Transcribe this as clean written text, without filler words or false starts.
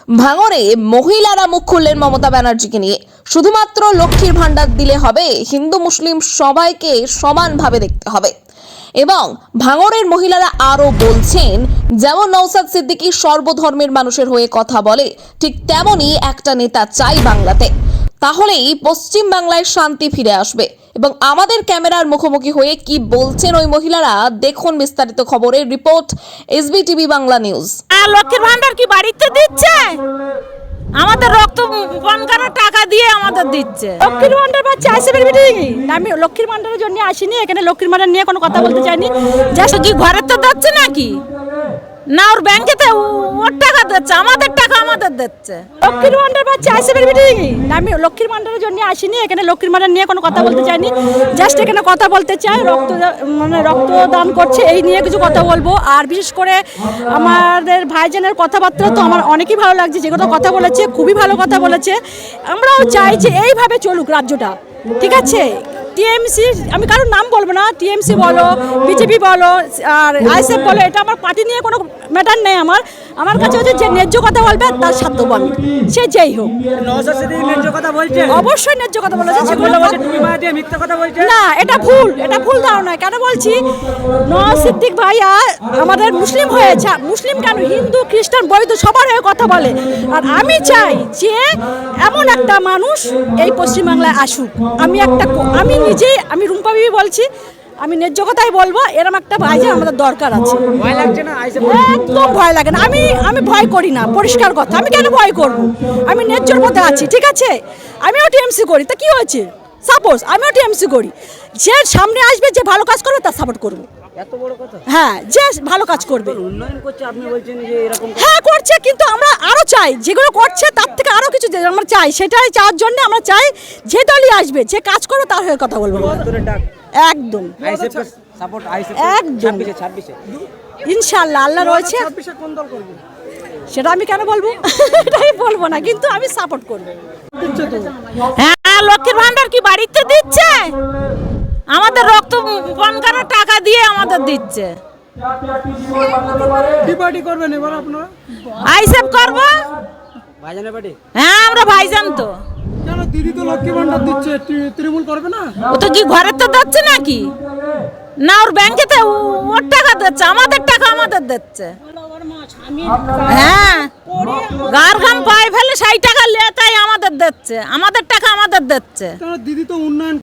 ভাঙড়ে মহিলারা মুখ খুললেন মমতা ব্যানার্জিকে নিয়ে। শুধুমাত্র লক্ষ্মীর ভান্ডার দিলে হবে, হিন্দু মুসলিম সবাইকে সমানভাবে দেখতে হবে। এবং ভাঙড়ের মহিলারা আরো বলছেন, যেমন নওশাদ সিদ্দিকী সর্বধর্মের মানুষের হয়ে কথা বলে, ঠিক তেমনই একটা নেতা চাই বাংলাতে। তাহলেই পশ্চিম বাংলায় শান্তি ফিরে আসবে। এবং আমাদের ক্যামেরার মুখোমুখি হয়ে কি বলছেন ওই মহিলারা, দেখুন বিস্তারিত খবরের রিপোর্ট SBTV বাংলা নিউজ। লক্ষ্মীর ভান্ডার কি বাড়িতে দিচ্ছে? আমাদের রক্ত পানকারের টাকা দিয়ে আমাদের দিচ্ছে। লক্ষ্মীর ভান্ডার পাচ্ছে আইসিবির মিটিং। আমি লক্ষ্মীর ভান্ডারের জন্য আসিনি, এখানে লক্ষ্মীর ভান্ডার নিয়ে কোনো কথা বলতে চাইনি। জাস্ট কি ঘরের তো দিচ্ছে নাকি? না ওর ব্যাংকেতে ওর টাকা দিচ্ছে, আমাদের টাকা আমাদের দিচ্ছে। লক্ষ্মীর ভান্ডার পাচ্ছে আইসিবির মিটিং। আমি লক্ষ্মীর ভান্ডারের জন্য আসিনি, এখানে লক্ষ্মীর ভান্ডার নিয়ে কোনো কথা বলতে চাইনি। জাস্ট এখানে কথা বলতে চাই, রক্তদান করছে এই নিয়ে কিছু কথা বলবো। আর বিশেষ করে আমাদের ভাইজানের কথাবার্তা তো আমার অনেকই ভালো লাগছে, যেগুলো কথা বলেছে খুবই ভালো কথা বলেছে। আমরাও চাই যে এইভাবে চলুক রাজ্যটা, ঠিক আছে? টিএমসি, আমি কারোর নাম বলবো না, টিএমসি বলো, বিজেপি বলো আর আইএসএফ বলো, এটা আমার পার্টি নিয়ে কোনো ম্যাটার নেই। আমার কাছে হচ্ছে যে ন্যায্য কথা বলবে তার সাধ্য আমি, সে যেই হোক। নওশাদ সিদ্দিকী ন্যায্য কথা বলছে, অবশ্যই ন্যায্য কথা বলেছে। সেগুলো বলছে তুমি মাঝে মিথ্যা কথা বলছে। না, এটা ভুল ধারণা। কেন বলছি? নওশাদ সিদ্দিক ভাইয়া আমাদের মুসলিম হয়েছে, মুসলিম কেন, হিন্দু খ্রিস্টান বৈধ সবার হয়ে কথা বলে। আর আমি চাই যে এমন একটা মানুষ এই পশ্চিমবাংলায় আসুক। আমি নিজেই, আমি রুম্পা বিবি বলছি, আমি ন্যায্য কথাই বলবো, এরকম একটা ভাইজান আমাদের দরকার আছে। ভয় লাগছে না? একদম ভয় লাগে না। আমি ভয় করি না, পরিষ্কার কথা। আমি কেন ভয় করব? আমি ন্যায্যর মধ্যে আছি, ঠিক আছে? আমিও টিএমসি করি, তা কি হয়েছে? সাপোজ আমিও টিএমসি করি, যে সামনে আসবে, যে ভালো কাজ করবে তার সাপোর্ট করবো। এত বড় কথা? হ্যাঁ, যে ভালো কাজ করবে। উন্নয়ন করছে, আপনি বলছেন যে এরকম। হ্যাঁ করছে, কিন্তু আমরা আরো চাই, যেগুলো করছে তার থেকে আরো কিছু আমরা চাই। সেটাই চাওয়ার জন্য আমরা চাই যে দলই আসবে, যে কাজ করবে তার হয়ে কথা বলবো। একদম আইএসএফ কে সাপোর্ট, আইএসএফ একদম 26 ইনশাআল্লাহ আল্লাহ রয়েছে। 26 কোন দল করবে সেটা আমি কেন বলবো? এটাই বলবো না, কিন্তু আমি সাপোর্ট করবো। হ্যাঁ, লক্ষ্মীর ভান্ডার কি বাড়িতে দিচ্ছে? আমাদের রক্ত পানকারের টাকা দিয়ে আমাদের দিচ্ছে। কি পার্টি করবেন এবার আপনারা? আইসেফ করব। ভাইজানের পার্টি? হ্যাঁ, আমরা ভাইজান তো। কেন দিদি তো লক্ষ্মী ভান্ডার দিচ্ছে, তৃণমূল করবে না? ও তো কি ঘরের তো দিচ্ছে নাকি? না ওর ব্যাংকেতে ওর টাকা দিচ্ছে, আমাদের টাকা আমাদের দিচ্ছে। হ্যাঁ, গার ঘাম পায়ে ফেলে 60 টাকা লে, তাই আমাদের দিচ্ছে, আমাদের টাকা আমাদের দিচ্ছে। দিদি তো উন্নয়ন